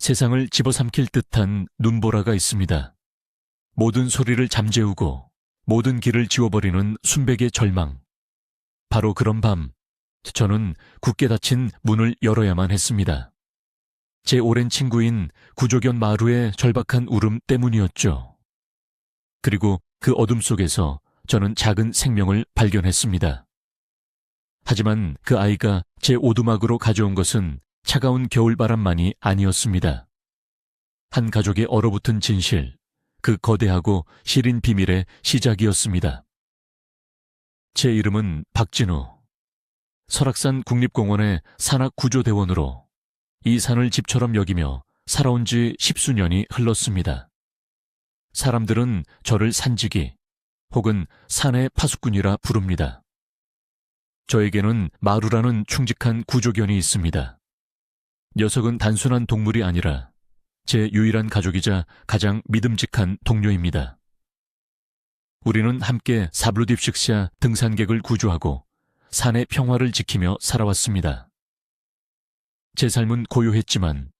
세상을 집어삼킬 듯한 눈보라가 있습니다. 모든 소리를 잠재우고 모든 길을 지워버리는 순백의 절망. 바로 그런 밤, 저는 굳게 닫힌 문을 열어야만 했습니다. 제 오랜 친구인 구조견 마루의 절박한 울음 때문이었죠. 그리고 그 어둠 속에서 저는 작은 생명을 발견했습니다. 하지만 그 아이가 제 오두막으로 가져온 것은 차가운 겨울바람만이 아니었습니다. 한 가족의 얼어붙은 진실, 그 거대하고 시린 비밀의 시작이었습니다. 제 이름은 박진우. 설악산 국립공원의 산악구조대원으로 이 산을 집처럼 여기며 살아온 지 10수년이 흘렀습니다. 사람들은 저를 산지기 혹은 산의 파수꾼이라 부릅니다. 저에게는 마루라는 충직한 구조견이 있습니다. 녀석은 단순한 동물이 아니라 제 유일한 가족이자 가장 믿음직한 동료입니다. 우리는 함께 사블루딥식샤 등산객을 구조하고 산의 평화를 지키며 살아왔습니다. 제 삶은 고요했지만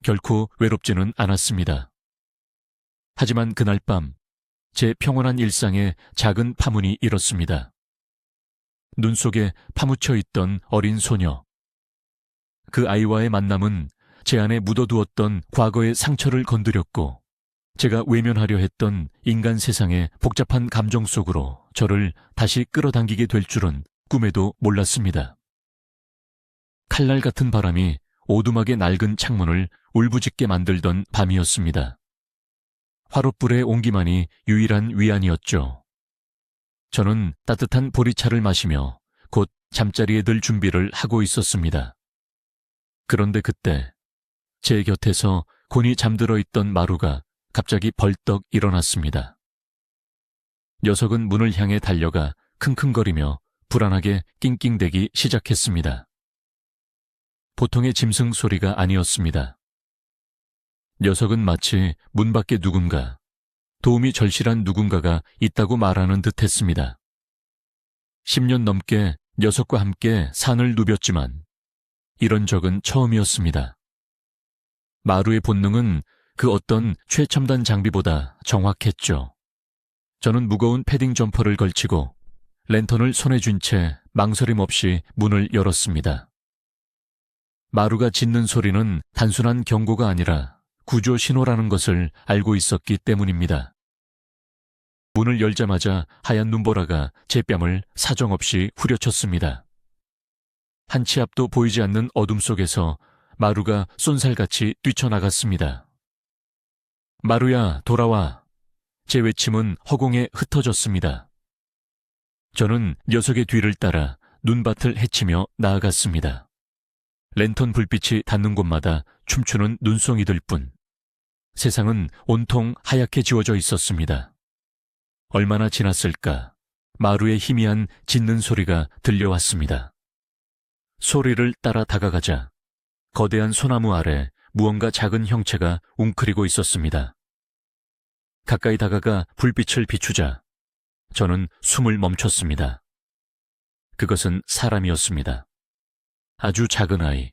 결코 외롭지는 않았습니다. 하지만 그날 밤, 제 평온한 일상에 작은 파문이 일었습니다. 눈 속에 파묻혀 있던 어린 소녀. 그 아이와의 만남은 제 안에 묻어두었던 과거의 상처를 건드렸고, 제가 외면하려 했던 인간 세상의 복잡한 감정 속으로 저를 다시 끌어당기게 될 줄은 꿈에도 몰랐습니다. 칼날 같은 바람이 오두막의 낡은 창문을 울부짖게 만들던 밤이었습니다. 화롯불의 온기만이 유일한 위안이었죠. 저는 따뜻한 보리차를 마시며 곧 잠자리에 들 준비를 하고 있었습니다. 그런데 그때 제 곁에서 곤히 잠들어 있던 마루가 갑자기 벌떡 일어났습니다. 녀석은 문을 향해 달려가 킁킁거리며 불안하게 낑낑대기 시작했습니다. 보통의 짐승 소리가 아니었습니다. 녀석은 마치 문 밖에 누군가, 도움이 절실한 누군가가 있다고 말하는 듯 했습니다. 10년 넘게 녀석과 함께 산을 누볐지만 이런 적은 처음이었습니다. 마루의 본능은 그 어떤 최첨단 장비보다 정확했죠. 저는 무거운 패딩 점퍼를 걸치고 랜턴을 손에 쥔 채 망설임 없이 문을 열었습니다. 마루가 짖는 소리는 단순한 경고가 아니라 구조 신호라는 것을 알고 있었기 때문입니다. 문을 열자마자 하얀 눈보라가 제 뺨을 사정없이 후려쳤습니다. 한 치 앞도 보이지 않는 어둠 속에서 마루가 쏜살같이 뛰쳐나갔습니다. 마루야, 돌아와. 제 외침은 허공에 흩어졌습니다. 저는 녀석의 뒤를 따라 눈밭을 헤치며 나아갔습니다. 랜턴 불빛이 닿는 곳마다 춤추는 눈송이들 뿐. 세상은 온통 하얗게 지워져 있었습니다. 얼마나 지났을까? 마루의 희미한 짖는 소리가 들려왔습니다. 소리를 따라 다가가자 거대한 소나무 아래 무언가 작은 형체가 웅크리고 있었습니다. 가까이 다가가 불빛을 비추자 저는 숨을 멈췄습니다. 그것은 사람이었습니다. 아주 작은 아이,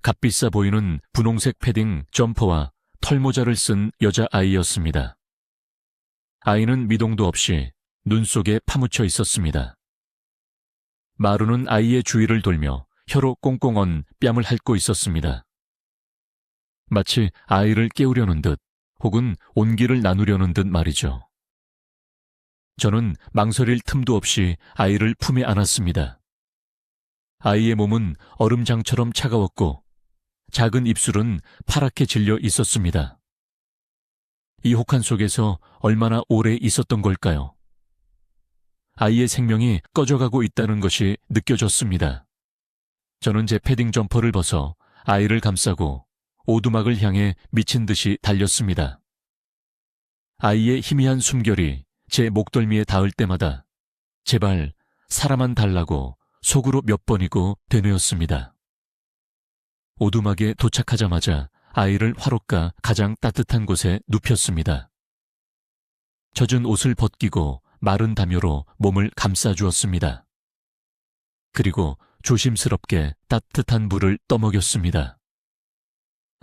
값비싸 보이는 분홍색 패딩 점퍼와 털모자를 쓴 여자아이였습니다. 아이는 미동도 없이 눈 속에 파묻혀 있었습니다. 마루는 아이의 주위를 돌며 혀로 꽁꽁 언 뺨을 핥고 있었습니다. 마치 아이를 깨우려는 듯 혹은 온기를 나누려는 듯 말이죠. 저는 망설일 틈도 없이 아이를 품에 안았습니다. 아이의 몸은 얼음장처럼 차가웠고 작은 입술은 파랗게 질려 있었습니다. 이 혹한 속에서 얼마나 오래 있었던 걸까요? 아이의 생명이 꺼져가고 있다는 것이 느껴졌습니다. 저는 제 패딩 점퍼를 벗어 아이를 감싸고 오두막을 향해 미친 듯이 달렸습니다. 아이의 희미한 숨결이 제 목덜미에 닿을 때마다 제발 살아만 달라고 속으로 몇 번이고 되뇌었습니다. 오두막에 도착하자마자 아이를 화롯가 가장 따뜻한 곳에 눕혔습니다. 젖은 옷을 벗기고 마른 담요로 몸을 감싸주었습니다. 그리고 조심스럽게 따뜻한 물을 떠먹였습니다.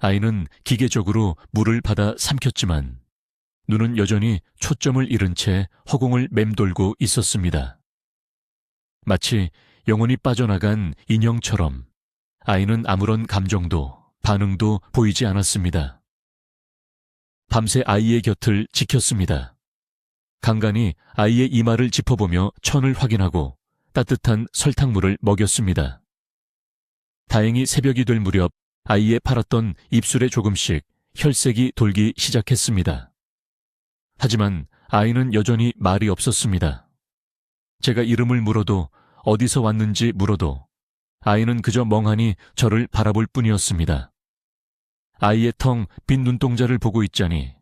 아이는 기계적으로 물을 받아 삼켰지만 눈은 여전히 초점을 잃은 채 허공을 맴돌고 있었습니다. 마치 영혼이 빠져나간 인형처럼 아이는 아무런 감정도 반응도 보이지 않았습니다. 밤새 아이의 곁을 지켰습니다. 간간히 아이의 이마를 짚어보며 천을 확인하고 따뜻한 설탕물을 먹였습니다. 다행히 새벽이 될 무렵 아이의 팔았던 입술에 조금씩 혈색이 돌기 시작했습니다. 하지만 아이는 여전히 말이 없었습니다. 제가 이름을 물어도 어디서 왔는지 물어도 아이는 그저 멍하니 저를 바라볼 뿐이었습니다. 아이의 텅 빈 눈동자를 보고 있자니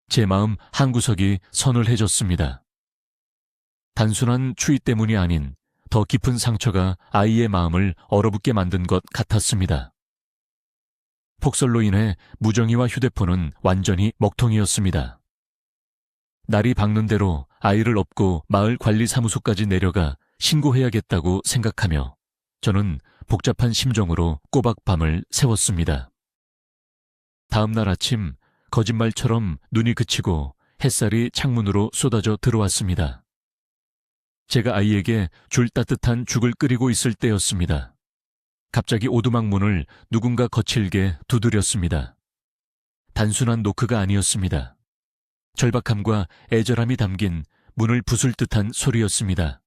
제 마음 한구석이 서늘해졌습니다. 단순한 추위 때문이 아닌 더 깊은 상처가 아이의 마음을 얼어붙게 만든 것 같았습니다. 폭설로 인해 무정이와 휴대폰은 완전히 먹통이었습니다. 날이 밝는 대로 아이를 업고 마을 관리사무소까지 내려가 신고해야겠다고 생각하며 저는 복잡한 심정으로 꼬박 밤을 새웠습니다. 다음 날 아침 거짓말처럼 눈이 그치고 햇살이 창문으로 쏟아져 들어왔습니다. 제가 아이에게 줄 따뜻한 죽을 끓이고 있을 때였습니다. 갑자기 오두막 문을 누군가 거칠게 두드렸습니다. 단순한 노크가 아니었습니다. 절박함과 애절함이 담긴 문을 부술 듯한 소리였습니다.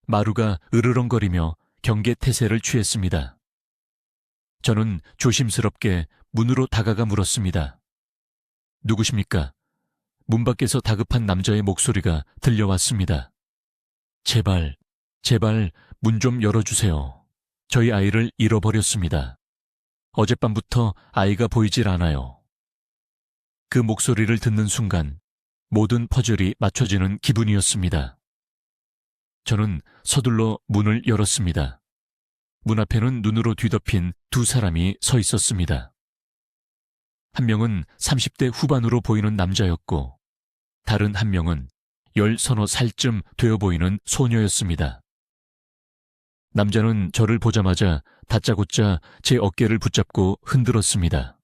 마루가 으르렁거리며 경계태세를 취했습니다. 저는 조심스럽게 문으로 다가가 물었습니다. 누구십니까? 문 밖에서 다급한 남자의 목소리가 들려왔습니다. 제발 문 좀 열어주세요. 저희 아이를 잃어버렸습니다. 어젯밤부터 아이가 보이질 않아요. 그 목소리를 듣는 순간 모든 퍼즐이 맞춰지는 기분이었습니다. 저는 서둘러 문을 열었습니다. 문 앞에는 눈으로 뒤덮인 두 사람이 서 있었습니다. 한 명은 30대 후반으로 보이는 남자였고 다른 한 명은 10서너 살쯤 되어 보이는 소녀였습니다. 남자는 저를 보자마자 다짜고짜 제 어깨를 붙잡고 흔들었습니다.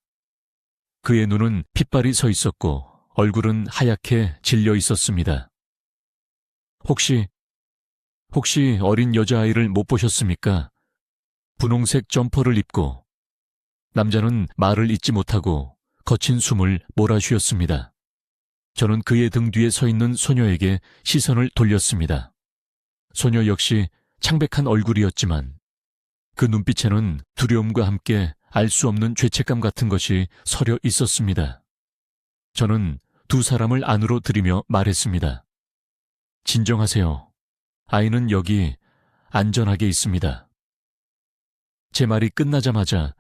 그의 눈은 핏발이 서 있었고 얼굴은 하얗게 질려 있었습니다. 혹시 어린 여자아이를 못 보셨습니까? 분홍색 점퍼를 입고. 남자는 말을 잇지 못하고 거친 숨을 몰아쉬었습니다. 저는 그의 등 뒤에 서 있는 소녀에게 시선을 돌렸습니다. 소녀 역시 창백한 얼굴이었지만 그 눈빛에는 두려움과 함께 알 수 없는 죄책감 같은 것이 서려 있었습니다. 저는 두 사람을 안으로 들이며 말했습니다. 진정하세요. 아이는 여기 안전하게 있습니다. 제 말이 끝나자마자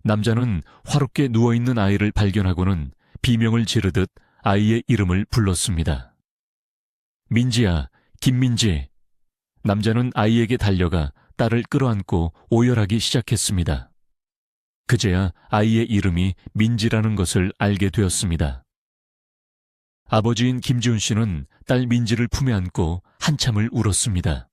남자는 화롭게 누워있는 아이를 발견하고는 비명을 지르듯 아이의 이름을 불렀습니다. 민지야, 김민지. 남자는 아이에게 달려가 딸을 끌어안고 오열하기 시작했습니다. 그제야 아이의 이름이 민지라는 것을 알게 되었습니다. 아버지인 김지훈 씨는 딸 민지를 품에 안고 한참을 울었습니다.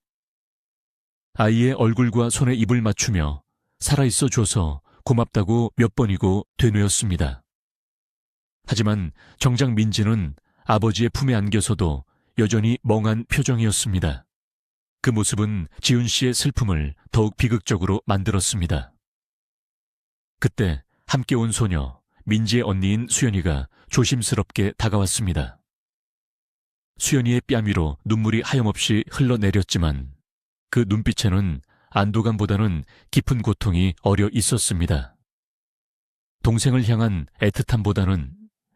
아이의 얼굴과 손에 입을 맞추며 살아있어 줘서 고맙다고 몇 번이고 되뇌었습니다. 하지만 정작 민지는 아버지의 품에 안겨서도 여전히 멍한 표정이었습니다. 그 모습은 지훈 씨의 슬픔을 더욱 비극적으로 만들었습니다. 그때 함께 온 소녀, 민지의 언니인 수연이가 조심스럽게 다가왔습니다. 수연이의 뺨 위로 눈물이 하염없이 흘러내렸지만 그 눈빛에는 안도감보다는 깊은 고통이 어려 있었습니다. 동생을 향한 애틋함보다는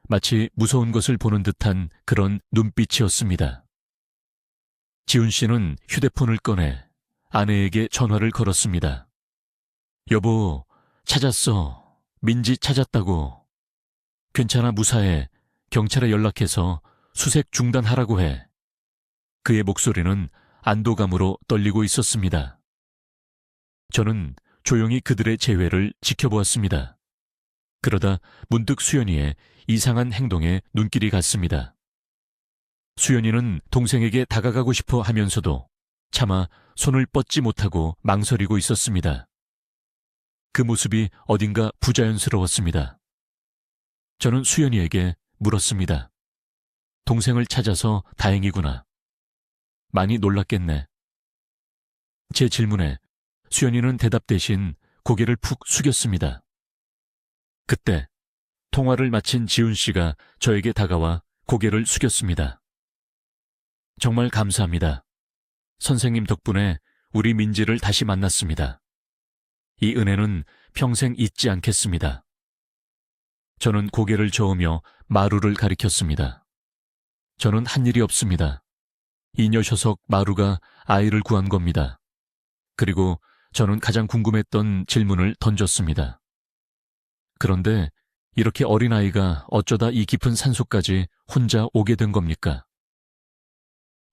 마치 무서운 것을 보는 듯한 그런 눈빛이었습니다. 지훈 씨는 휴대폰을 꺼내 아내에게 전화를 걸었습니다. 여보, 찾았어. 민지 찾았다고. 괜찮아, 무사해. 경찰에 연락해서 수색 중단하라고 해. 그의 목소리는 안도감으로 떨리고 있었습니다. 저는 조용히 그들의 재회를 지켜보았습니다. 그러다 문득 수연이의 이상한 행동에 눈길이 갔습니다. 수연이는 동생에게 다가가고 싶어 하면서도 차마 손을 뻗지 못하고 망설이고 있었습니다. 그 모습이 어딘가 부자연스러웠습니다. 저는 수연이에게 물었습니다. 동생을 찾아서 다행이구나. 많이 놀랐겠네. 제 질문에 수연이는 대답 대신 고개를 푹 숙였습니다. 그때 통화를 마친 지훈 씨가 저에게 다가와 고개를 숙였습니다. 정말 감사합니다. 선생님 덕분에 우리 민지를 다시 만났습니다. 이 은혜는 평생 잊지 않겠습니다. 저는 고개를 저으며 마루를 가리켰습니다. 저는 한 일이 없습니다. 이 녀석 마루가 아이를 구한 겁니다. 그리고 저는 가장 궁금했던 질문을 던졌습니다. 그런데 이렇게 어린아이가 어쩌다 이 깊은 산속까지 혼자 오게 된 겁니까?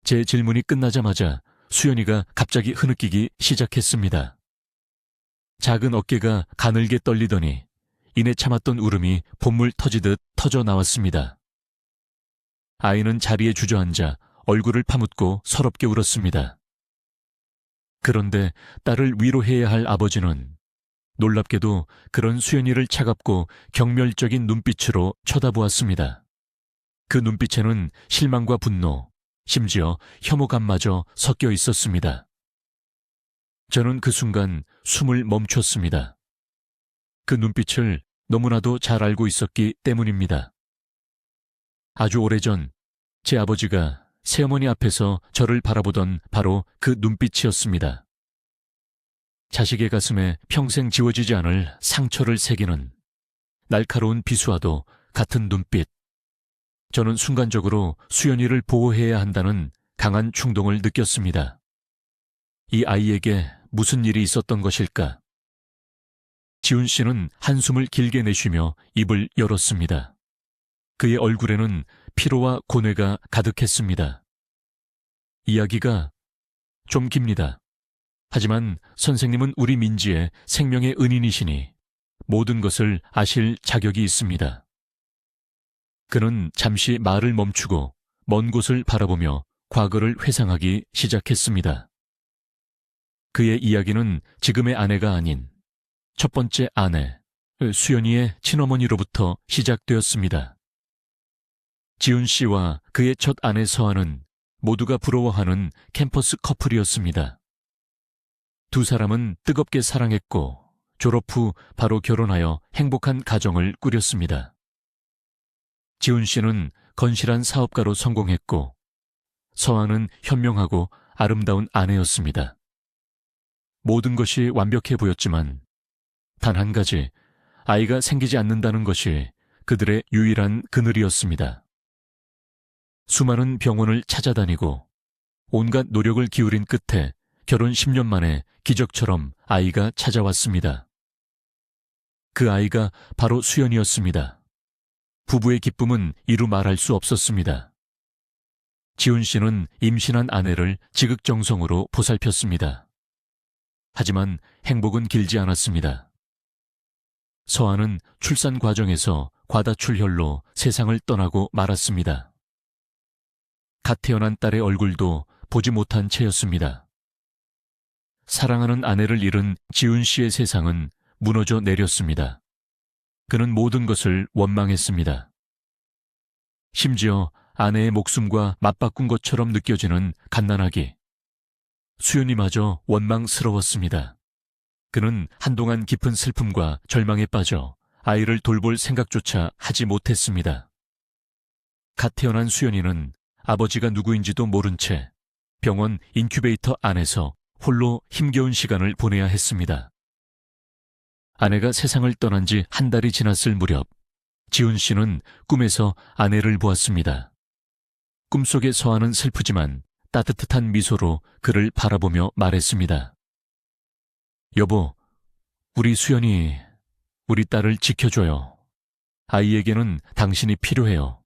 제 질문이 끝나자마자 수연이가 갑자기 흐느끼기 시작했습니다. 작은 어깨가 가늘게 떨리더니 이내 참았던 울음이 봇물 터지듯 터져 나왔습니다. 아이는 자리에 주저앉아 얼굴을 파묻고 서럽게 울었습니다. 그런데 딸을 위로해야 할 아버지는 놀랍게도 그런 수연이를 차갑고 경멸적인 눈빛으로 쳐다보았습니다. 그 눈빛에는 실망과 분노, 심지어 혐오감마저 섞여 있었습니다. 저는 그 순간 숨을 멈췄습니다. 그 눈빛을 너무나도 잘 알고 있었기 때문입니다. 아주 오래전 제 아버지가 새어머니 앞에서 저를 바라보던 바로 그 눈빛이었습니다. 자식의 가슴에 평생 지워지지 않을 상처를 새기는 날카로운 비수와도 같은 눈빛. 저는 순간적으로 수연이를 보호해야 한다는 강한 충동을 느꼈습니다. 이 아이에게 무슨 일이 있었던 것일까? 지훈 씨는 한숨을 길게 내쉬며 입을 열었습니다. 그의 얼굴에는 피로와 고뇌가 가득했습니다. 이야기가 좀 깁니다. 하지만 선생님은 우리 민지의 생명의 은인이시니 모든 것을 아실 자격이 있습니다. 그는 잠시 말을 멈추고 먼 곳을 바라보며 과거를 회상하기 시작했습니다. 그의 이야기는 지금의 아내가 아닌 첫 번째 아내, 수연이의 친어머니로부터 시작되었습니다. 지훈 씨와 그의 첫 아내 서아는 모두가 부러워하는 캠퍼스 커플이었습니다. 두 사람은 뜨겁게 사랑했고 졸업 후 바로 결혼하여 행복한 가정을 꾸렸습니다. 지훈 씨는 건실한 사업가로 성공했고 서아는 현명하고 아름다운 아내였습니다. 모든 것이 완벽해 보였지만 단 한 가지, 아이가 생기지 않는다는 것이 그들의 유일한 그늘이었습니다. 수많은 병원을 찾아다니고 온갖 노력을 기울인 끝에 결혼 10년 만에 기적처럼 아이가 찾아왔습니다. 그 아이가 바로 수연이었습니다. 부부의 기쁨은 이루 말할 수 없었습니다. 지훈 씨는 임신한 아내를 지극정성으로 보살폈습니다. 하지만 행복은 길지 않았습니다. 서아는 출산 과정에서 과다출혈로 세상을 떠나고 말았습니다. 갓 태어난 딸의 얼굴도 보지 못한 채였습니다. 사랑하는 아내를 잃은 지훈 씨의 세상은 무너져 내렸습니다. 그는 모든 것을 원망했습니다. 심지어 아내의 목숨과 맞바꾼 것처럼 느껴지는 갓난아기. 수연이마저 원망스러웠습니다. 그는 한동안 깊은 슬픔과 절망에 빠져 아이를 돌볼 생각조차 하지 못했습니다. 갓 태어난 수연이는 아버지가 누구인지도 모른 채 병원 인큐베이터 안에서 홀로 힘겨운 시간을 보내야 했습니다. 아내가 세상을 떠난 지 한 달이 지났을 무렵 지훈 씨는 꿈에서 아내를 보았습니다. 꿈속의 서아는 슬프지만 따뜻한 미소로 그를 바라보며 말했습니다. 여보, 우리 수연이 우리 딸을 지켜줘요. 아이에게는 당신이 필요해요.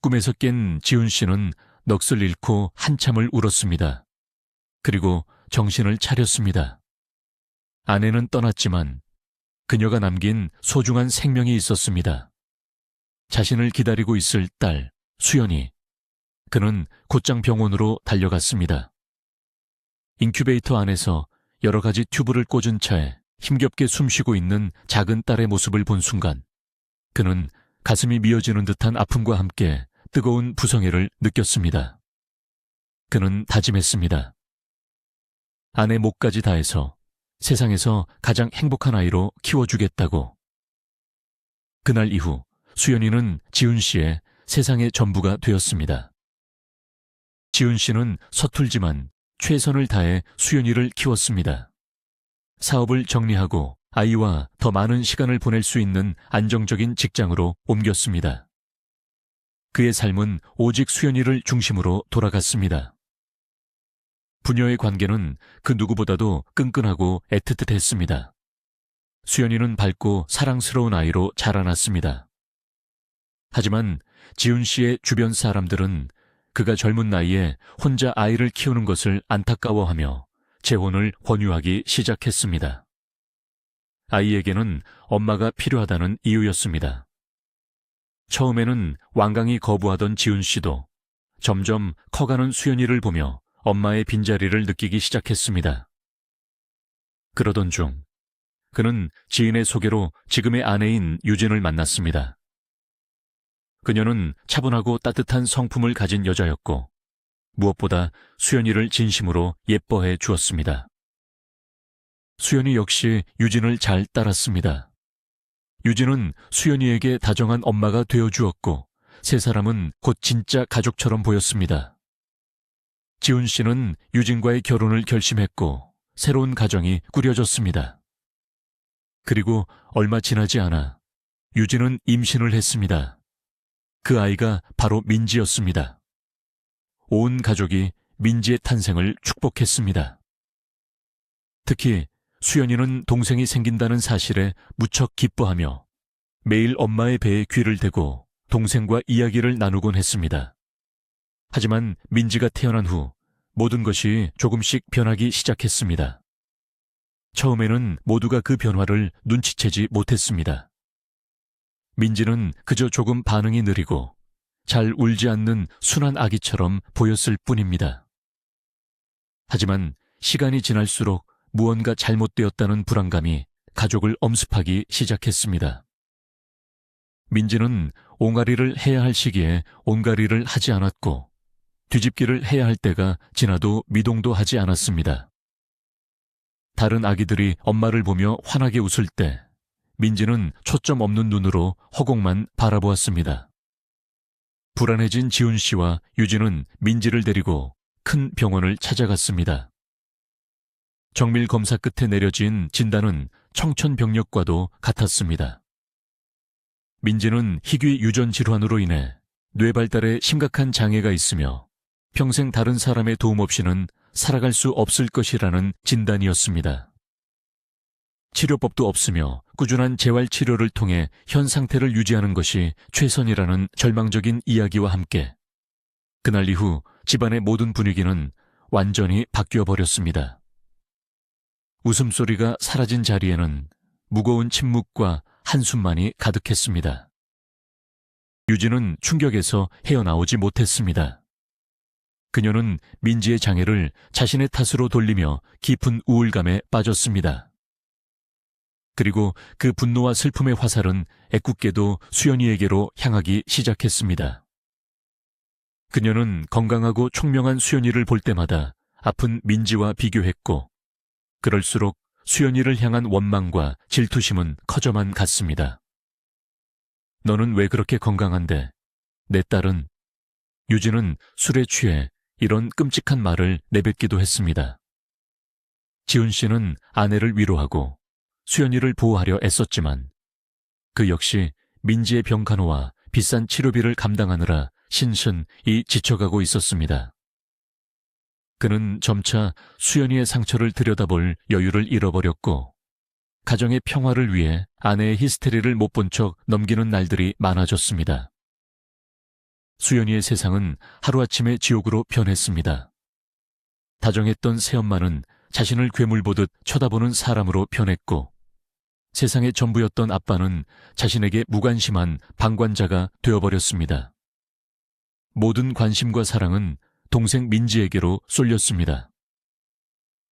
꿈에서 깬 지훈 씨는 넋을 잃고 한참을 울었습니다. 그리고 정신을 차렸습니다. 아내는 떠났지만 그녀가 남긴 소중한 생명이 있었습니다. 자신을 기다리고 있을 딸, 수연이. 그는 곧장 병원으로 달려갔습니다. 인큐베이터 안에서 여러 가지 튜브를 꽂은 차에 힘겹게 숨쉬고 있는 작은 딸의 모습을 본 순간 그는 가슴이 미어지는 듯한 아픔과 함께 뜨거운 부성애를 느꼈습니다. 그는 다짐했습니다. 아내 목까지 다해서 세상에서 가장 행복한 아이로 키워주겠다고. 그날 이후 수연이는 지훈 씨의 세상의 전부가 되었습니다. 지훈 씨는 서툴지만 최선을 다해 수연이를 키웠습니다. 사업을 정리하고 아이와 더 많은 시간을 보낼 수 있는 안정적인 직장으로 옮겼습니다. 그의 삶은 오직 수연이를 중심으로 돌아갔습니다. 부녀의 관계는 그 누구보다도 끈끈하고 애틋했습니다. 수연이는 밝고 사랑스러운 아이로 자라났습니다. 하지만 지훈 씨의 주변 사람들은 그가 젊은 나이에 혼자 아이를 키우는 것을 안타까워하며 재혼을 권유하기 시작했습니다. 아이에게는 엄마가 필요하다는 이유였습니다. 처음에는 완강히 거부하던 지훈 씨도 점점 커가는 수연이를 보며 엄마의 빈자리를 느끼기 시작했습니다. 그러던 중 그는 지인의 소개로 지금의 아내인 유진을 만났습니다. 그녀는 차분하고 따뜻한 성품을 가진 여자였고 무엇보다 수연이를 진심으로 예뻐해 주었습니다. 수연이 역시 유진을 잘 따랐습니다. 유진은 수연이에게 다정한 엄마가 되어주었고 세 사람은 곧 진짜 가족처럼 보였습니다. 지훈 씨는 유진과의 결혼을 결심했고 새로운 가정이 꾸려졌습니다. 그리고 얼마 지나지 않아 유진은 임신을 했습니다. 그 아이가 바로 민지였습니다. 온 가족이 민지의 탄생을 축복했습니다. 특히 수연이는 동생이 생긴다는 사실에 무척 기뻐하며 매일 엄마의 배에 귀를 대고 동생과 이야기를 나누곤 했습니다. 하지만 민지가 태어난 후 모든 것이 조금씩 변하기 시작했습니다. 처음에는 모두가 그 변화를 눈치채지 못했습니다. 민지는 그저 조금 반응이 느리고 잘 울지 않는 순한 아기처럼 보였을 뿐입니다. 하지만 시간이 지날수록 무언가 잘못되었다는 불안감이 가족을 엄습하기 시작했습니다. 민지는 옹알이를 해야 할 시기에 옹알이를 하지 않았고 뒤집기를 해야 할 때가 지나도 미동도 하지 않았습니다. 다른 아기들이 엄마를 보며 환하게 웃을 때 민지는 초점 없는 눈으로 허공만 바라보았습니다. 불안해진 지훈 씨와 유진은 민지를 데리고 큰 병원을 찾아갔습니다. 정밀 검사 끝에 내려진 진단은 청천벽력과도 같았습니다. 민지는 희귀 유전 질환으로 인해 뇌 발달에 심각한 장애가 있으며 평생 다른 사람의 도움 없이는 살아갈 수 없을 것이라는 진단이었습니다. 치료법도 없으며 꾸준한 재활치료를 통해 현 상태를 유지하는 것이 최선이라는 절망적인 이야기와 함께 그날 이후 집안의 모든 분위기는 완전히 바뀌어 버렸습니다. 웃음소리가 사라진 자리에는 무거운 침묵과 한숨만이 가득했습니다. 유진은 충격에서 헤어나오지 못했습니다. 그녀는 민지의 장애를 자신의 탓으로 돌리며 깊은 우울감에 빠졌습니다. 그리고 그 분노와 슬픔의 화살은 애꿎게도 수연이에게로 향하기 시작했습니다. 그녀는 건강하고 총명한 수연이를 볼 때마다 아픈 민지와 비교했고 그럴수록 수연이를 향한 원망과 질투심은 커져만 갔습니다. 너는 왜 그렇게 건강한데 내 딸은? 유진은 술에 취해 이런 끔찍한 말을 내뱉기도 했습니다. 지훈 씨는 아내를 위로하고 수연이를 보호하려 애썼지만 그 역시 민지의 병간호와 비싼 치료비를 감당하느라 신신이 지쳐가고 있었습니다. 그는 점차 수연이의 상처를 들여다볼 여유를 잃어버렸고 가정의 평화를 위해 아내의 히스테리를 못 본 척 넘기는 날들이 많아졌습니다. 수연이의 세상은 하루아침에 지옥으로 변했습니다. 다정했던 새엄마는 자신을 괴물 보듯 쳐다보는 사람으로 변했고 세상의 전부였던 아빠는 자신에게 무관심한 방관자가 되어버렸습니다. 모든 관심과 사랑은 동생 민지에게로 쏠렸습니다.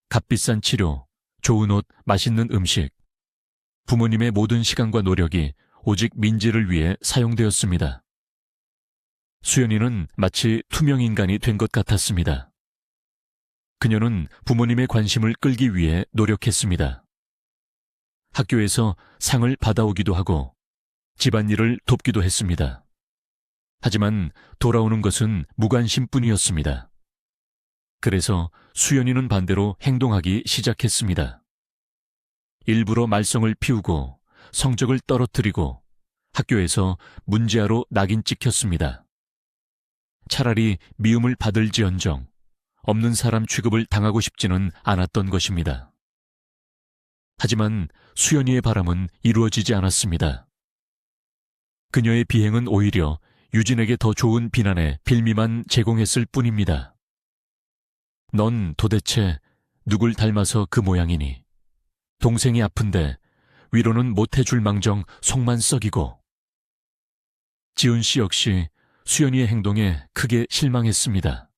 값비싼 치료, 좋은 옷, 맛있는 음식, 부모님의 모든 시간과 노력이 오직 민지를 위해 사용되었습니다. 수연이는 마치 투명인간이 된 것 같았습니다. 그녀는 부모님의 관심을 끌기 위해 노력했습니다. 학교에서 상을 받아오기도 하고 집안일을 돕기도 했습니다. 하지만 돌아오는 것은 무관심뿐이었습니다. 그래서 수연이는 반대로 행동하기 시작했습니다. 일부러 말썽을 피우고 성적을 떨어뜨리고 학교에서 문제아로 낙인 찍혔습니다. 차라리 미움을 받을지언정 없는 사람 취급을 당하고 싶지는 않았던 것입니다. 하지만 수연이의 바람은 이루어지지 않았습니다. 그녀의 비행은 오히려 유진에게 더 좋은 비난의 빌미만 제공했을 뿐입니다. 넌 도대체 누굴 닮아서 그 모양이니? 동생이 아픈데 위로는 못해줄 망정 속만 썩이고. 지훈 씨 역시 수연이의 행동에 크게 실망했습니다.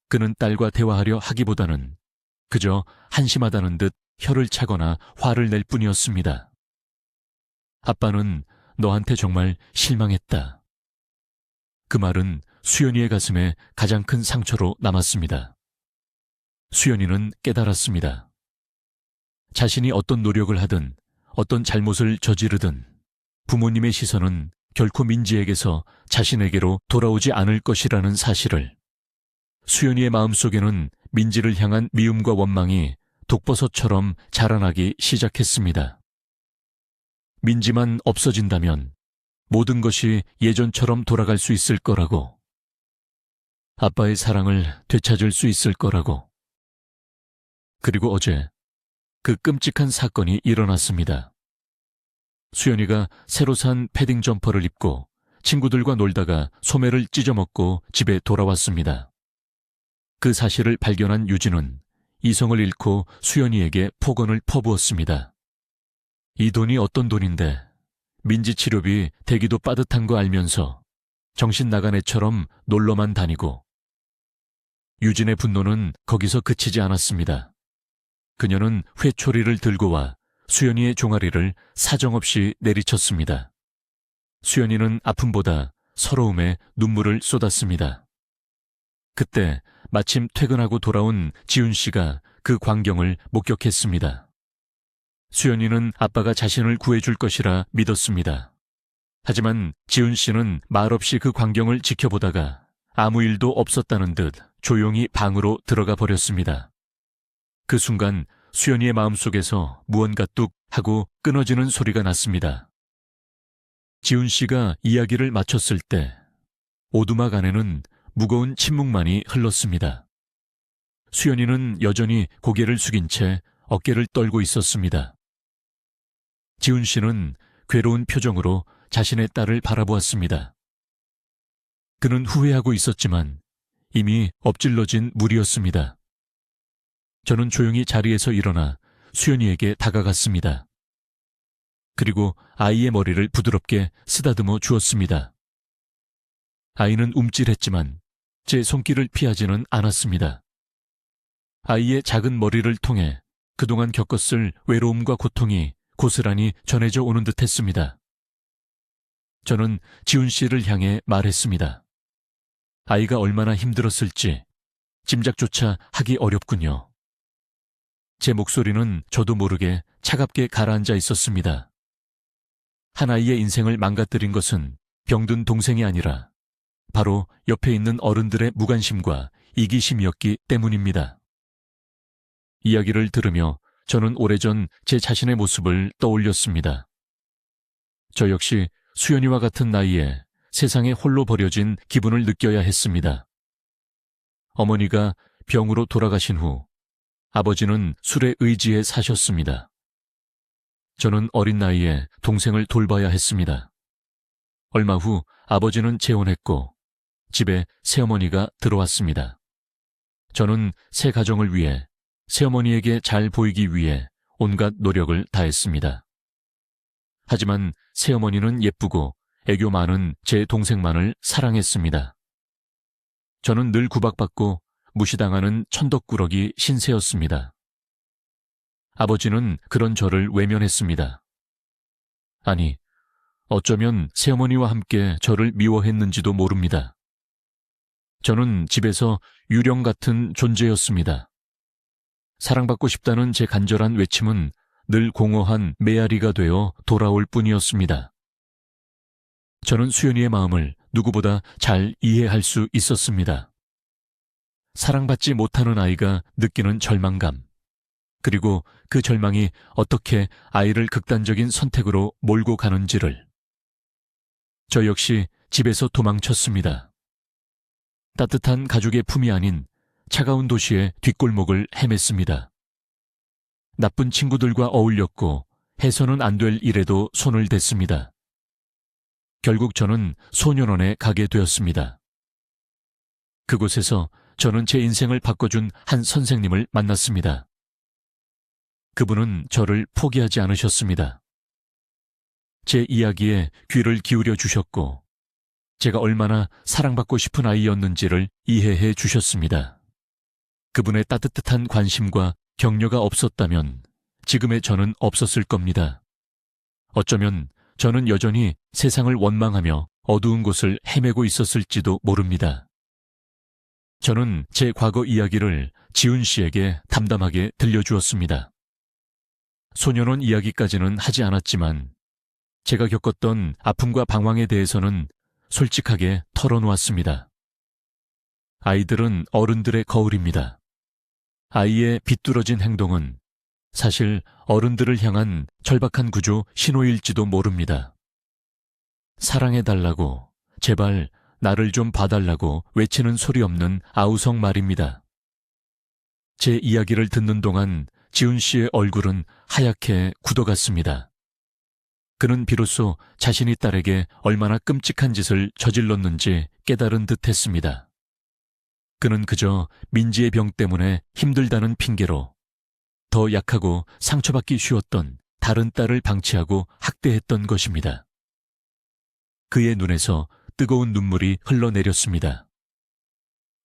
그는 딸과 대화하려 하기보다는 그저 한심하다는 듯 혀를 차거나 화를 낼 뿐이었습니다. 아빠는 너한테 정말 실망했다. 그 말은 수연이의 가슴에 가장 큰 상처로 남았습니다. 수연이는 깨달았습니다. 자신이 어떤 노력을 하든 어떤 잘못을 저지르든 부모님의 시선은 결코 민지에게서 자신에게로 돌아오지 않을 것이라는 사실을. 수연이의 마음속에는 민지를 향한 미움과 원망이 독버섯처럼 자라나기 시작했습니다. 민지만 없어진다면 모든 것이 예전처럼 돌아갈 수 있을 거라고. 아빠의 사랑을 되찾을 수 있을 거라고. 그리고 어제 그 끔찍한 사건이 일어났습니다. 수연이가 새로 산 패딩 점퍼를 입고 친구들과 놀다가 소매를 찢어먹고 집에 돌아왔습니다. 그 사실을 발견한 유진은 이성을 잃고 수연이에게 폭언을 퍼부었습니다. 이 돈이 어떤 돈인데 민지 치료비 대기도 빠듯한 거 알면서 정신 나간 애처럼 놀러만 다니고. 유진의 분노는 거기서 그치지 않았습니다. 그녀는 회초리를 들고 와 수연이의 종아리를 사정없이 내리쳤습니다. 수연이는 아픔보다 서러움에 눈물을 쏟았습니다. 그때 마침 퇴근하고 돌아온 지훈 씨가 그 광경을 목격했습니다. 수연이는 아빠가 자신을 구해줄 것이라 믿었습니다. 하지만 지훈 씨는 말없이 그 광경을 지켜보다가 아무 일도 없었다는 듯 조용히 방으로 들어가 버렸습니다. 그 순간 수연이의 마음속에서 무언가 뚝 하고 끊어지는 소리가 났습니다. 지훈 씨가 이야기를 마쳤을 때 오두막 안에는 무거운 침묵만이 흘렀습니다. 수연이는 여전히 고개를 숙인 채 어깨를 떨고 있었습니다. 지훈 씨는 괴로운 표정으로 자신의 딸을 바라보았습니다. 그는 후회하고 있었지만 이미 엎질러진 물이었습니다. 저는 조용히 자리에서 일어나 수연이에게 다가갔습니다. 그리고 아이의 머리를 부드럽게 쓰다듬어 주었습니다. 아이는 움찔했지만 제 손길을 피하지는 않았습니다. 아이의 작은 머리를 통해 그동안 겪었을 외로움과 고통이 고스란히 전해져 오는 듯 했습니다. 저는 지훈 씨를 향해 말했습니다. 아이가 얼마나 힘들었을지 짐작조차 하기 어렵군요. 제 목소리는 저도 모르게 차갑게 가라앉아 있었습니다. 한 아이의 인생을 망가뜨린 것은 병든 동생이 아니라 바로 옆에 있는 어른들의 무관심과 이기심이었기 때문입니다. 이야기를 들으며 저는 오래전 제 자신의 모습을 떠올렸습니다. 저 역시 수연이와 같은 나이에 세상에 홀로 버려진 기분을 느껴야 했습니다. 어머니가 병으로 돌아가신 후 아버지는 술에 의지해 사셨습니다. 저는 어린 나이에 동생을 돌봐야 했습니다. 얼마 후 아버지는 재혼했고 집에 새어머니가 들어왔습니다. 저는 새 가정을 위해 새어머니에게 잘 보이기 위해 온갖 노력을 다했습니다. 하지만 새어머니는 예쁘고 애교 많은 제 동생만을 사랑했습니다. 저는 늘 구박받고 무시당하는 천덕꾸러기 신세였습니다. 아버지는 그런 저를 외면했습니다. 아니, 어쩌면 새어머니와 함께 저를 미워했는지도 모릅니다. 저는 집에서 유령 같은 존재였습니다. 사랑받고 싶다는 제 간절한 외침은 늘 공허한 메아리가 되어 돌아올 뿐이었습니다. 저는 수연이의 마음을 누구보다 잘 이해할 수 있었습니다. 사랑받지 못하는 아이가 느끼는 절망감, 그리고 그 절망이 어떻게 아이를 극단적인 선택으로 몰고 가는지를. 저 역시 집에서 도망쳤습니다. 따뜻한 가족의 품이 아닌 차가운 도시의 뒷골목을 헤맸습니다. 나쁜 친구들과 어울렸고 해서는 안 될 일에도 손을 댔습니다. 결국 저는 소년원에 가게 되었습니다. 그곳에서 저는 제 인생을 바꿔준 한 선생님을 만났습니다. 그분은 저를 포기하지 않으셨습니다. 제 이야기에 귀를 기울여 주셨고 제가 얼마나 사랑받고 싶은 아이였는지를 이해해 주셨습니다. 그분의 따뜻한 관심과 격려가 없었다면 지금의 저는 없었을 겁니다. 어쩌면 저는 여전히 세상을 원망하며 어두운 곳을 헤매고 있었을지도 모릅니다. 저는 제 과거 이야기를 지훈 씨에게 담담하게 들려주었습니다. 소년원 이야기까지는 하지 않았지만 제가 겪었던 아픔과 방황에 대해서는 솔직하게 털어놓았습니다. 아이들은 어른들의 거울입니다. 아이의 비뚤어진 행동은 사실 어른들을 향한 절박한 구조 신호일지도 모릅니다. 사랑해달라고, 제발 나를 좀 봐달라고 외치는 소리 없는 아우성 말입니다. 제 이야기를 듣는 동안 지훈 씨의 얼굴은 하얗게 굳어갔습니다. 그는 비로소 자신이 딸에게 얼마나 끔찍한 짓을 저질렀는지 깨달은 듯 했습니다. 그는 그저 민지의 병 때문에 힘들다는 핑계로 더 약하고 상처받기 쉬웠던 다른 딸을 방치하고 학대했던 것입니다. 그의 눈에서 뜨거운 눈물이 흘러내렸습니다.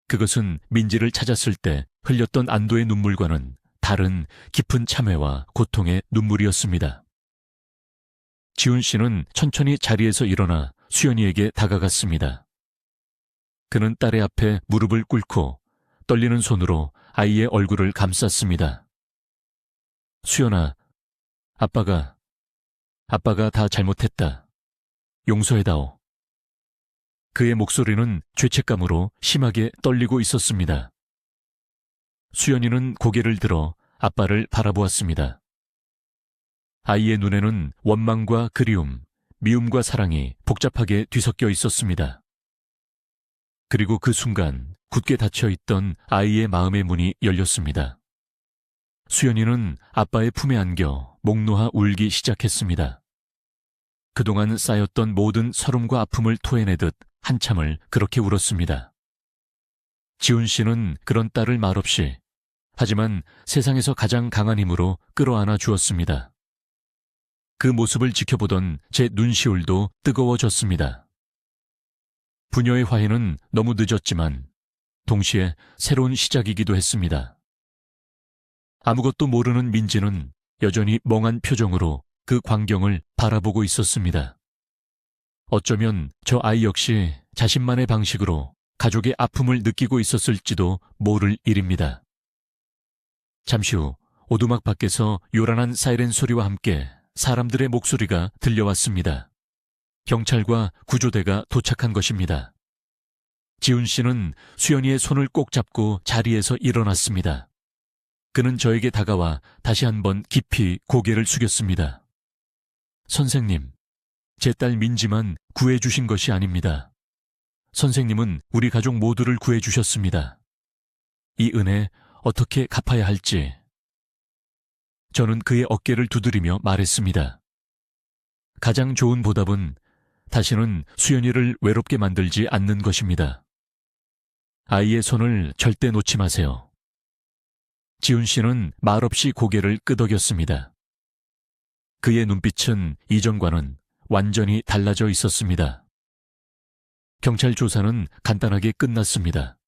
그것은 민지를 찾았을 때 흘렸던 안도의 눈물과는 다른 깊은 참회와 고통의 눈물이었습니다. 지훈 씨는 천천히 자리에서 일어나 수연이에게 다가갔습니다. 그는 딸의 앞에 무릎을 꿇고 떨리는 손으로 아이의 얼굴을 감쌌습니다. 수연아, 아빠가 다 잘못했다. 용서해다오. 그의 목소리는 죄책감으로 심하게 떨리고 있었습니다. 수연이는 고개를 들어 아빠를 바라보았습니다. 아이의 눈에는 원망과 그리움, 미움과 사랑이 복잡하게 뒤섞여 있었습니다. 그리고 그 순간 굳게 닫혀있던 아이의 마음의 문이 열렸습니다. 수연이는 아빠의 품에 안겨 목 놓아 울기 시작했습니다. 그동안 쌓였던 모든 서름과 아픔을 토해내듯 한참을 그렇게 울었습니다. 지훈 씨는 그런 딸을 말없이, 하지만 세상에서 가장 강한 힘으로 끌어안아 주었습니다. 그 모습을 지켜보던 제 눈시울도 뜨거워졌습니다. 부녀의 화해는 너무 늦었지만 동시에 새로운 시작이기도 했습니다. 아무것도 모르는 민지는 여전히 멍한 표정으로 그 광경을 바라보고 있었습니다. 어쩌면 저 아이 역시 자신만의 방식으로 가족의 아픔을 느끼고 있었을지도 모를 일입니다. 잠시 후 오두막 밖에서 요란한 사이렌 소리와 함께 사람들의 목소리가 들려왔습니다. 경찰과 구조대가 도착한 것입니다. 지훈 씨는 수연이의 손을 꼭 잡고 자리에서 일어났습니다. 그는 저에게 다가와 다시 한번 깊이 고개를 숙였습니다. 선생님, 제 딸 민지만 구해주신 것이 아닙니다. 선생님은 우리 가족 모두를 구해주셨습니다. 이 은혜 어떻게 갚아야 할지. 저는 그의 어깨를 두드리며 말했습니다. 가장 좋은 보답은 다시는 수연이를 외롭게 만들지 않는 것입니다. 아이의 손을 절대 놓지 마세요. 지훈 씨는 말없이 고개를 끄덕였습니다. 그의 눈빛은 이전과는 완전히 달라져 있었습니다. 경찰 조사는 간단하게 끝났습니다.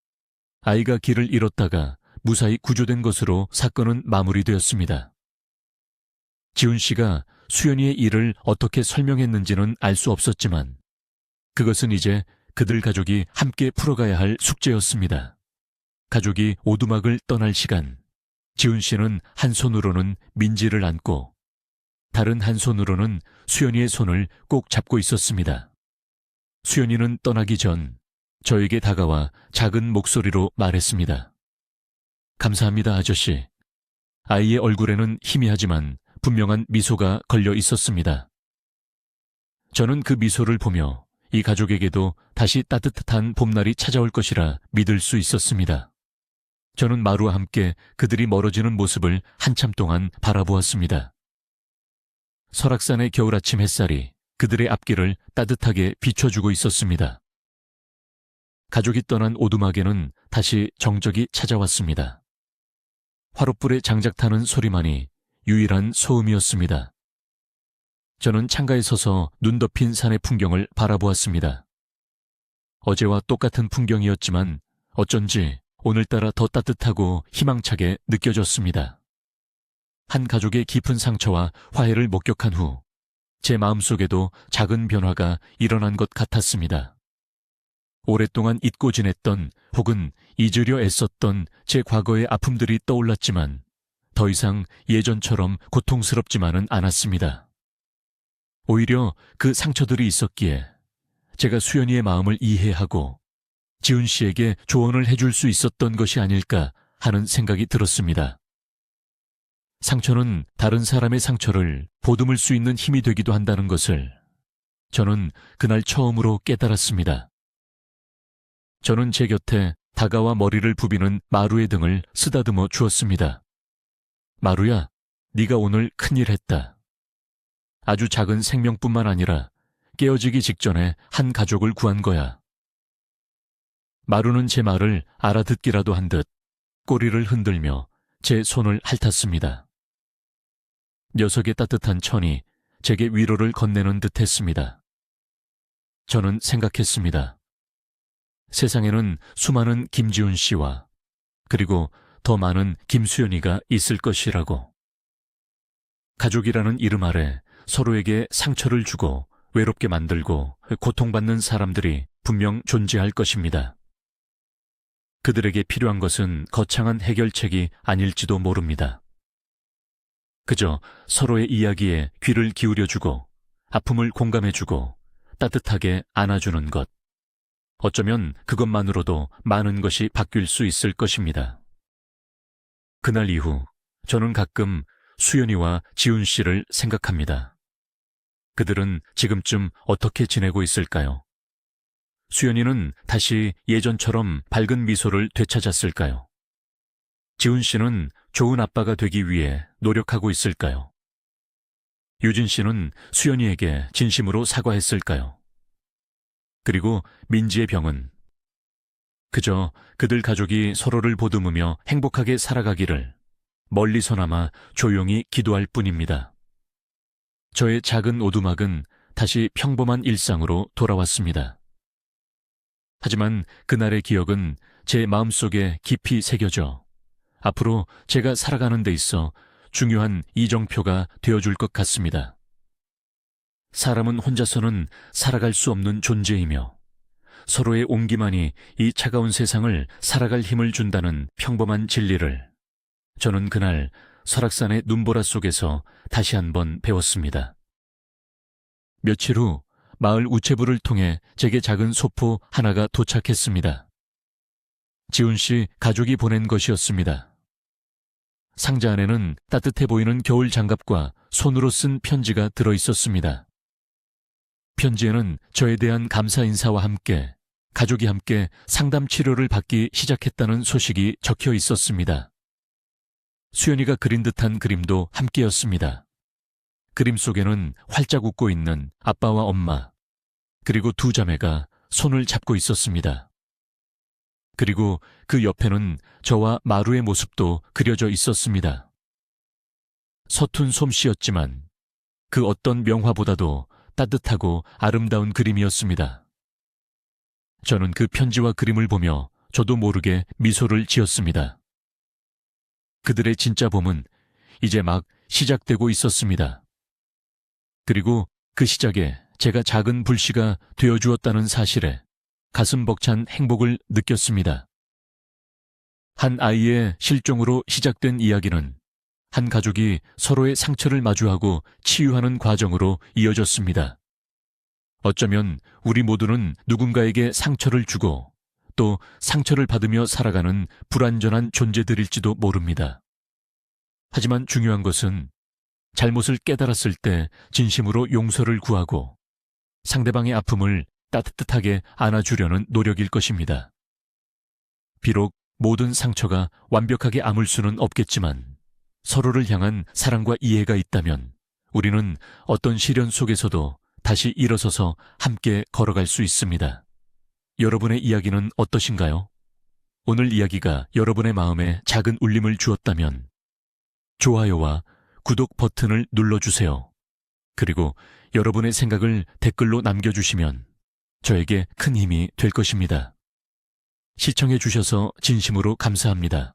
아이가 길을 잃었다가 무사히 구조된 것으로 사건은 마무리되었습니다. 지훈 씨가 수연이의 일을 어떻게 설명했는지는 알 수 없었지만 그것은 이제 그들 가족이 함께 풀어가야 할 숙제였습니다. 가족이 오두막을 떠날 시간, 지훈 씨는 한 손으로는 민지를 안고 다른 한 손으로는 수연이의 손을 꼭 잡고 있었습니다. 수연이는 떠나기 전 저에게 다가와 작은 목소리로 말했습니다. 감사합니다, 아저씨. 아이의 얼굴에는 희미하지만 분명한 미소가 걸려 있었습니다. 저는 그 미소를 보며 이 가족에게도 다시 따뜻한 봄날이 찾아올 것이라 믿을 수 있었습니다. 저는 마루와 함께 그들이 멀어지는 모습을 한참 동안 바라보았습니다. 설악산의 겨울 아침 햇살이 그들의 앞길을 따뜻하게 비춰주고 있었습니다. 가족이 떠난 오두막에는 다시 정적이 찾아왔습니다. 화롯불에 장작 타는 소리만이 유일한 소음이었습니다. 저는 창가에 서서 눈 덮인 산의 풍경을 바라보았습니다. 어제와 똑같은 풍경이었지만 어쩐지 오늘따라 더 따뜻하고 희망차게 느껴졌습니다. 한 가족의 깊은 상처와 화해를 목격한 후 제 마음속에도 작은 변화가 일어난 것 같았습니다. 오랫동안 잊고 지냈던 혹은 잊으려 애썼던 제 과거의 아픔들이 떠올랐지만 더 이상 예전처럼 고통스럽지만은 않았습니다. 오히려 그 상처들이 있었기에 제가 수연이의 마음을 이해하고 지훈 씨에게 조언을 해줄 수 있었던 것이 아닐까 하는 생각이 들었습니다. 상처는 다른 사람의 상처를 보듬을 수 있는 힘이 되기도 한다는 것을 저는 그날 처음으로 깨달았습니다. 저는 제 곁에 다가와 머리를 부비는 마루의 등을 쓰다듬어 주었습니다. 마루야, 네가 오늘 큰일 했다. 아주 작은 생명뿐만 아니라 깨어지기 직전에 한 가족을 구한 거야. 마루는 제 말을 알아듣기라도 한 듯 꼬리를 흔들며 제 손을 핥았습니다. 녀석의 따뜻한 천이 제게 위로를 건네는 듯 했습니다. 저는 생각했습니다. 세상에는 수많은 김지훈 씨와 그리고 더 많은 김수연이가 있을 것이라고. 가족이라는 이름 아래 서로에게 상처를 주고 외롭게 만들고 고통받는 사람들이 분명 존재할 것입니다. 그들에게 필요한 것은 거창한 해결책이 아닐지도 모릅니다. 그저 서로의 이야기에 귀를 기울여주고 아픔을 공감해주고 따뜻하게 안아주는 것. 어쩌면 그것만으로도 많은 것이 바뀔 수 있을 것입니다. 그날 이후 저는 가끔 수연이와 지훈 씨를 생각합니다. 그들은 지금쯤 어떻게 지내고 있을까요? 수연이는 다시 예전처럼 밝은 미소를 되찾았을까요? 지훈 씨는 좋은 아빠가 되기 위해 노력하고 있을까요? 유진 씨는 수연이에게 진심으로 사과했을까요? 그리고 민지의 병은 그저 그들 가족이 서로를 보듬으며 행복하게 살아가기를 멀리서나마 조용히 기도할 뿐입니다. 저의 작은 오두막은 다시 평범한 일상으로 돌아왔습니다. 하지만 그날의 기억은 제 마음속에 깊이 새겨져 앞으로 제가 살아가는 데 있어 중요한 이정표가 되어줄 것 같습니다. 사람은 혼자서는 살아갈 수 없는 존재이며 서로의 온기만이 이 차가운 세상을 살아갈 힘을 준다는 평범한 진리를 저는 그날 설악산의 눈보라 속에서 다시 한번 배웠습니다. 며칠 후 마을 우체부를 통해 제게 작은 소포 하나가 도착했습니다. 지훈 씨 가족이 보낸 것이었습니다. 상자 안에는 따뜻해 보이는 겨울 장갑과 손으로 쓴 편지가 들어 있었습니다. 편지에는 저에 대한 감사 인사와 함께 가족이 함께 상담 치료를 받기 시작했다는 소식이 적혀 있었습니다. 수연이가 그린 듯한 그림도 함께였습니다. 그림 속에는 활짝 웃고 있는 아빠와 엄마, 그리고 두 자매가 손을 잡고 있었습니다. 그리고 그 옆에는 저와 마루의 모습도 그려져 있었습니다. 서툰 솜씨였지만 그 어떤 명화보다도 따뜻하고 아름다운 그림이었습니다. 저는 그 편지와 그림을 보며 저도 모르게 미소를 지었습니다. 그들의 진짜 봄은 이제 막 시작되고 있었습니다. 그리고 그 시작에 제가 작은 불씨가 되어주었다는 사실에 가슴 벅찬 행복을 느꼈습니다. 한 아이의 실종으로 시작된 이야기는 한 가족이 서로의 상처를 마주하고 치유하는 과정으로 이어졌습니다. 어쩌면 우리 모두는 누군가에게 상처를 주고 또 상처를 받으며 살아가는 불완전한 존재들일지도 모릅니다. 하지만 중요한 것은 잘못을 깨달았을 때 진심으로 용서를 구하고 상대방의 아픔을 따뜻하게 안아주려는 노력일 것입니다. 비록 모든 상처가 완벽하게 아물 수는 없겠지만 서로를 향한 사랑과 이해가 있다면 우리는 어떤 시련 속에서도 다시 일어서서 함께 걸어갈 수 있습니다. 여러분의 이야기는 어떠신가요? 오늘 이야기가 여러분의 마음에 작은 울림을 주었다면 좋아요와 구독 버튼을 눌러주세요. 그리고 여러분의 생각을 댓글로 남겨주시면 저에게 큰 힘이 될 것입니다. 시청해 주셔서 진심으로 감사합니다.